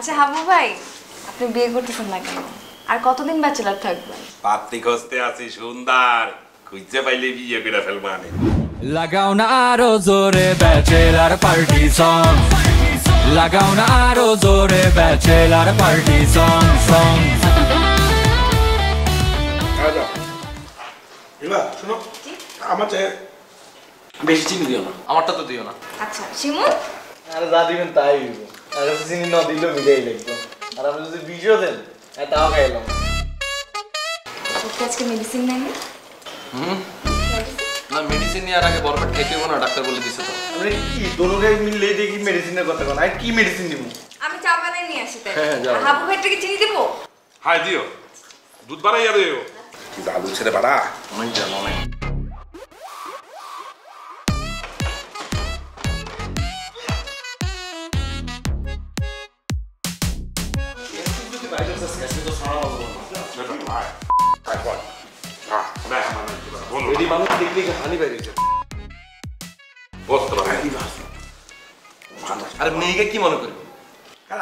আচ্ছা হাবু ভাই, আপনি বিয়ে করতেছেন না কেন? আর কতদিন ব্যাচেলর থাকবেন? পাত্রী খুঁজতে আছি সুন্দর, খুঁজতে পাইলে বিয়ে করে ফেলবো আমি। লাগাও না আরো জোরে ব্যাচেলার পার্টি সং, লাগাও না আরো জোরে ব্যাচেলার পার্টি সং সং। এবার শোনো, আমার চাই বেশি চিনি দিও না, আমারটা তো দিও না। আচ্ছা শিমুল, আরে যা দিবেন তাই দিব, আর চিনি না দিলেও মিলাই লাগবে। আর আপনি যদি বিষও দেন তাও খাইলাম। আজকে মেডিসিন নেন না, মেডিসিন নেওয়ার আগে বরফেট খেতে হবে না, ডাক্তার বলে দিছে তো। আপনি কি দোনোটাই মিললে দেখি মেডিসিনের কথা কোন, আর কি মেডিসিন দিব? আমি চা বানাই নিয়ে আসি তাই। হ্যাঁ, যাও। হাবু ভাইটাকে চিনি দেব? হাই দিও, দুধ বাড়াইয়া দিও। কি দাদু ছেড়ে বাড়া, অনেক জানো অনেক। মানুষ দেখলে হানি বাইরেছে। আরে মেয়েকে কি মনে করি?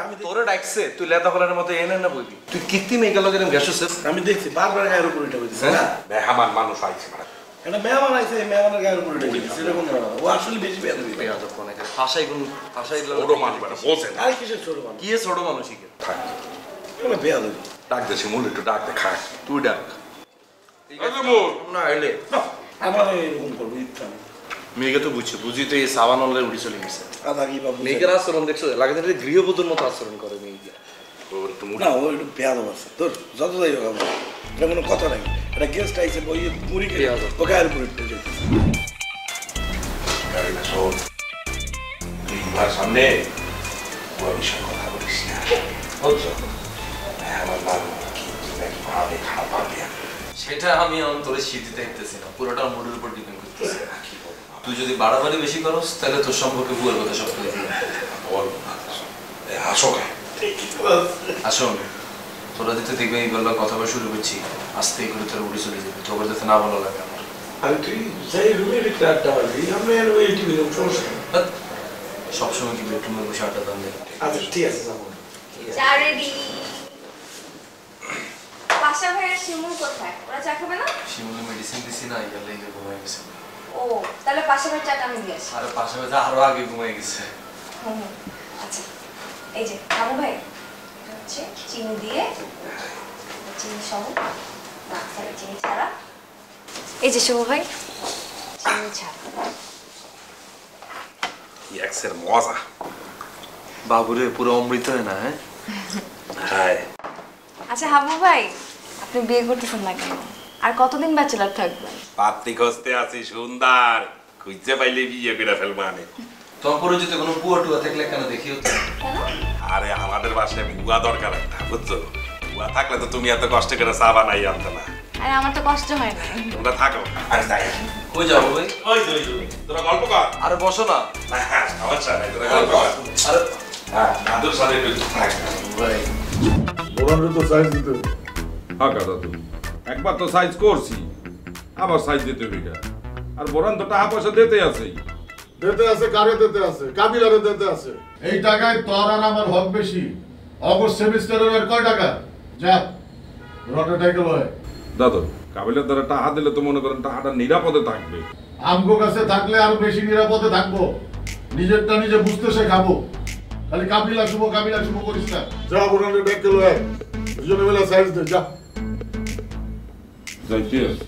আমি তোরে ডাকছে, তুই লেদা কলার মতো এনে না বইবি। তুই কীর্তি মেয়েকে লগে গ্যাস হচ্ছে। আমি দেখছি বারবার গায়ের উপর এটা বলছি না, বেহামান মানুষ আইছে মানে। এটা মেহমান আইছে, মেহমানের গায়ের উপর এটা বলছি, এরকম না। ও আসলে বেশি বেয়াদ দিবে। বেয়াদব কোন এখানে ভাষাই গুণ ভাষাই ছোট মানুষ মানে বলছেন। আর কিসের ছোট মানুষ? কি ছোট মানুষই কে? থাক, এগুলো বেয়াদ দিবে। ডাক দে শিমুল, একটু ডাক দে, খাক। তুই ডাক। ঠিক আছে না এলে আমার এরকম করবো ইচ্ছা নেই। মেয়েকে তো বুঝছে, বুঝি তো এই সাবান অনলাইন উঠে চলে গেছে। আদা কি বাবু মেয়েকের আচরণ দেখছো, লাগে না গৃহবধূর মতো আচরণ করে মেয়েকে। তোর একটু মুখ না, ও একটু বেয়াদ আছে তোর, যত যাই হোক আমার এটা কোনো কথা নাই। এটা গেস্ট আইসে ওই মুড়ি খেয়ে ও গায়ের উপর উঠতে যেতে। গাড়ি না শোন, তুই তার সামনে ওর বিষয়ে কথা বলিস না, বুঝছো? আমার বাবু কি নাকি ভাবে খারাপ পাবে। সেটা আমি অন্তরে শীতে দেখতেছি না, পুরোটা মুডের উপর ডিপেন্ড করতেছে। তুই যদি বাড়াবাড়ি বেশি করস তাহলে তোর সম্পর্কে বুয়ের কথা সব করে দিবে। হাসো খায় আসুন তোরা দিতে দেখবে এই বেলা কথা বলা শুরু করছি, আস্তে করে তোর উড়ে চলে যাবে, তোর যাতে না ভালো লাগে আমার। আমি তুই যাই রুমের ভিতরে আড্ডা মারবি, আমি আর ওই টিভি রুম সমস্যা নেই। সবসময় কি বেডরুমে বসে আড্ডা দাম দেয়? আচ্ছা ঠিক আছে যাবো। চা রেডি। পাশা ভাইয়ের শিমুল কোথায়? ওরা চা খাবে না? শিমুলে মেডিসিন দিছি না, ইয়ালে ইয়ে ঘুমাই গেছে। ও তাহলে পাশা ভাইয়ের চাটা আমি দিয়ে আসি। আর পাশাপাশি আরো আগে ঘুমাই গেছে। হুম, আচ্ছা এই যে হাবু ভাই, এটা হচ্ছে চিনি দিয়ে, চিনি সহ না সরি চিনি ছাড়া। এই যে শুভ ভাই, চিনি ছাড়া। এক্সের মজা বাবুরে পুরো অমৃত হয় না? হ্যাঁ হায়। আচ্ছা হাবু ভাই, আপনি বিয়ে করতেছেন না কেন? আর কতদিন ব্যাচেলর থাকবেন? পাত্রী খুঁজতে আছি সুন্দর, খুঁজতে পাইলে বিয়ে করে ফেলবো আমি। তারপরে যদি কোনো পুয়া টুয়া থাকলে কেন দেখিও তো। কেন? আরে আমাদের বাসায় বুয়া দরকার একটা, বুঝছো? বুয়া থাকলে তো তুমি এত কষ্ট করে চা বানাই আনতে না। আরে আমার তো কষ্ট হয় না। তোমরা থাকো, আরে তাই কই যাবো ভাই? ওই তোরা গল্প কর। আরে বসো না। না সমস্যা নাই, তোরা গল্প কর। আরে হ্যাঁ দাদুর সাথে একটু থাক। ভাই বোরানরে তো সাইজ দিতে হবে। হ্যাঁ দাদু, একবার তো সাইজ করছি, আবার সাইজ দিতে হবে এটা। আর বোরান তো টাকা পয়সা দিতে আছেই। দিতে আছে, কারে দিতে আছে, কাবিলারে দিতে আছে। এই টাকায় তোর আর আমার হক বেশি। অগস্ট সেমিস্টারের আর কয় টাকা? যা রটে টাইকেল হয়। দাদু কাবিলের দ্বারা টাকা দিলে তো মনে করেন টাকাটা নিরাপদে থাকবে। আমগো কাছে থাকলে আরো বেশি নিরাপদে থাকবো। নিজেরটা নিজে বুঝতে শেখাবো। খালি কাবিলা শুভ করিস না। যা বোরানরে টাইকেল হয়, দুজনে মিলে সাইজ দে, যা। যাইতে আছে।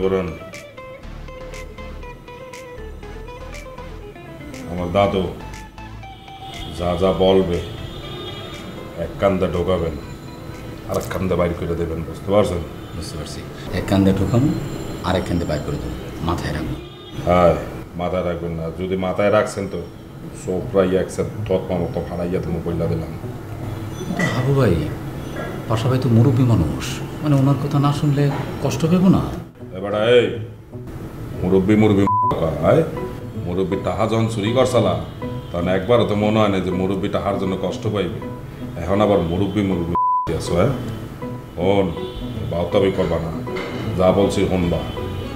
বোরান, আমার দাদু যা যা বলবে এক কান্দে ঢোকাবেন, আর এক কান্দে বাইর করে দেবেন, বুঝতে পারছেন? বুঝতে পারছি। এক কান্দে ঢুকানো আর এক কান্দে বাইর করে দেবো, মাথায় রাখবো। হ্যাঁ মাথায় রাখবেন না, যদি মাথায় রাখছেন তো সোপরাই একসাথে তৎমা মতো ফাড়াইয়া তুমি বইলা দিলাম। কিন্তু হাবু ভাই, পাশা ভাই তো মুরব্বী মানুষ, মানে ওনার কথা না শুনলে কষ্ট পেব না? এবার এই মুরব্বী আয় মুরব্বী টাহা যখন চুরি করছালা তখন একবারও তো মনে হয় না যে মুরব্বী টাহার জন্য কষ্ট পাইবে। এখন আবার মুরব্বী আছো। হ্যাঁ হন, বাউতাবি করবা না, যা বলছি হনবা,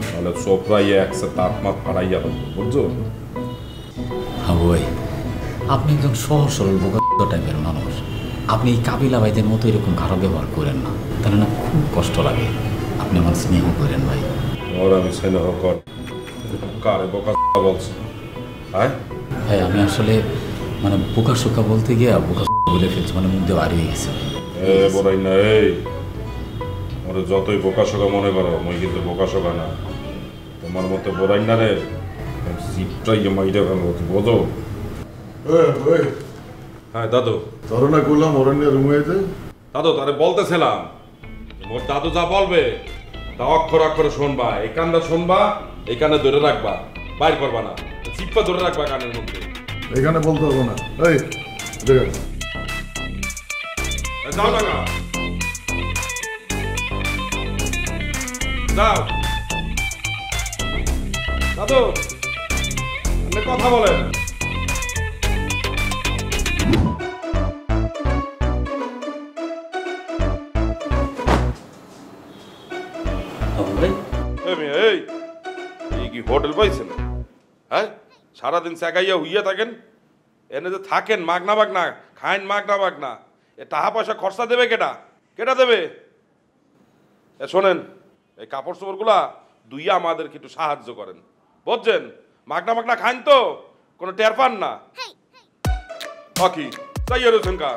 তাহলে চোপড়াইয়ে একসে তাপ মাত ফাড়াইয়া দেবো, বুঝছো? হাবু ভাই, আপনি একজন সহজ সরল বোকা টাইপের মানুষ। আপনি এই কাবিলা ভাইদের মতো এরকম খারাপ ব্যবহার করেন না, তাহলে না খুব কষ্ট লাগে। আপনি আমার স্নেহ করেন ভাই। ওর আমি স্নেহ কর কারে বোকা বলছি? হ্যাঁ ভাই আমি আসলে মানে বোকা শোকা বলতে গিয়ে বোকা বলে ফেলছি, মানে মুখ দিয়ে বার হয়ে গেছে। এ বড়াই না, এই ওরে যতই বোকা শোকা মনে করো, মই কিন্তু বোকা শোকা না। তোমার মতো বড়াই না রে, সিটটাই মাইরে ফেলবো, বোঝো? হ্যাঁ দাদু, তোর না করলাম অরণ্য রুমে যেতে। দাদু তারে বলতেছিলাম মোর দাদু যা বলবে তা অক্ষর অক্ষরে শুনবা, এই কানটা শুনবা, এই কানে ধরে রাখবা, বাইর করবা না, চিপ্পা ধরে রাখবা কানের মধ্যে। এখানে বলতে হবে না। এই দেখ যাও না, যাও দাদু, আপনি কথা বলেন। এই কি হোটেল পাইছেন? হ্যাঁ, সারাদিন চেকাইয়া হইয়া থাকেন, এনে যে থাকেন মাগনা বাগনা, খাইন মাগনা বাগনা, এ টাকা পয়সা খরচা দেবে কেটা? কেটা দেবে? এ শোনেন, এই কাপড় চোপড়গুলা দুইয়া আমাদেরকে একটু সাহায্য করেন, বুঝছেন? মাগনা মাগনা খাইন তো কোনো টের পান না। কি চাইয়া রয়েছেন কা?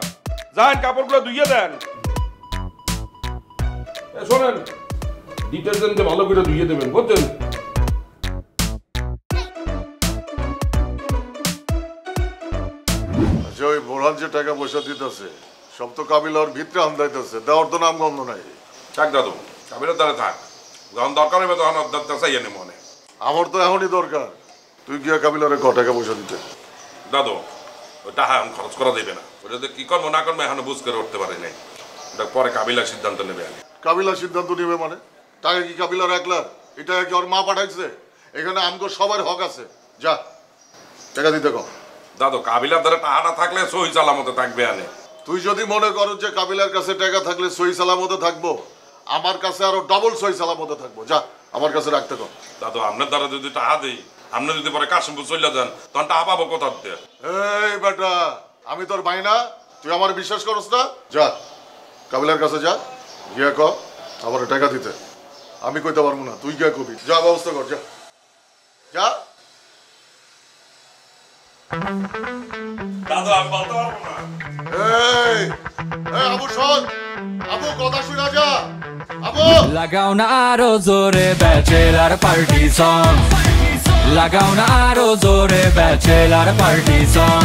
যান কাপড়গুলো ধুইয়া দেন। শোনেন, ডিটারজেন্টে ভালো করে ধুইয়ে দেবেন, বুঝছেন? আচ্ছা, ওই বোরহান যে টাকা পয়সা দিতেছে সব তো কাবিলার ভিতরে আন্দাইতেছে, দেওয়ার তো নাম গন্ধ নাই। থাক দাদু, কাবিলের দ্বারা থাক, যখন দরকার হবে তখন চাইয়ে নে মনে। আমার তো এখনই দরকার, তুই গিয়া কাবিলারে ক টাকা পয়সা দিতে। দাদু, ওই টাকা এখন খরচ করা দেবে না, ওটা যে কি করবো না করবো এখনো বুঝ করে উঠতে পারি নাই, ওটা পরে কাবিলার সিদ্ধান্ত নেবে। কাবিলার সিদ্ধান্ত নেবে মানে? টাকা কি কাবিলার একলার? এটা কি ওর মা পাঠাইছে? এখানে আমগো সবার হক আছে। যা টাকা দিতে কম। দাদু, কাবিলার দ্বারা টাকাটা থাকলে সহি সালামতে থাকবে আনে। তুই যদি মনে করো যে কাবিলার কাছে টাকা থাকলে সহি সালামতে থাকবো, আমার কাছে আরো ডবল সহি সালামতে থাকবো। যা আমার কাছে রাখতে কম। দাদু, আপনার দ্বারা যদি টাকা দিই, আপনি যদি পরে কাশিমপুর চলে যান, তখন টাকা পাবো কোথা দিয়ে? এই বেটা, আমি তোর ভাই না? তুই আমার বিশ্বাস করস না? যা কাবিলার কাছে যা, গিয়া ক আমার টাকা দিতে। আমি কইতে পারবো না, তুই গিয়া কবি। যা ব্যবস্থা কর, যা যা। দাদু, আমি বলতে পারবো না। এই আবু শোন, আবু কথা শুনা যা। আবু লাগাও না আরো জোরে ব্যাচেলার পার্টি সং, লাগাও না আরো জোরে ব্যাচেলার পার্টি সং।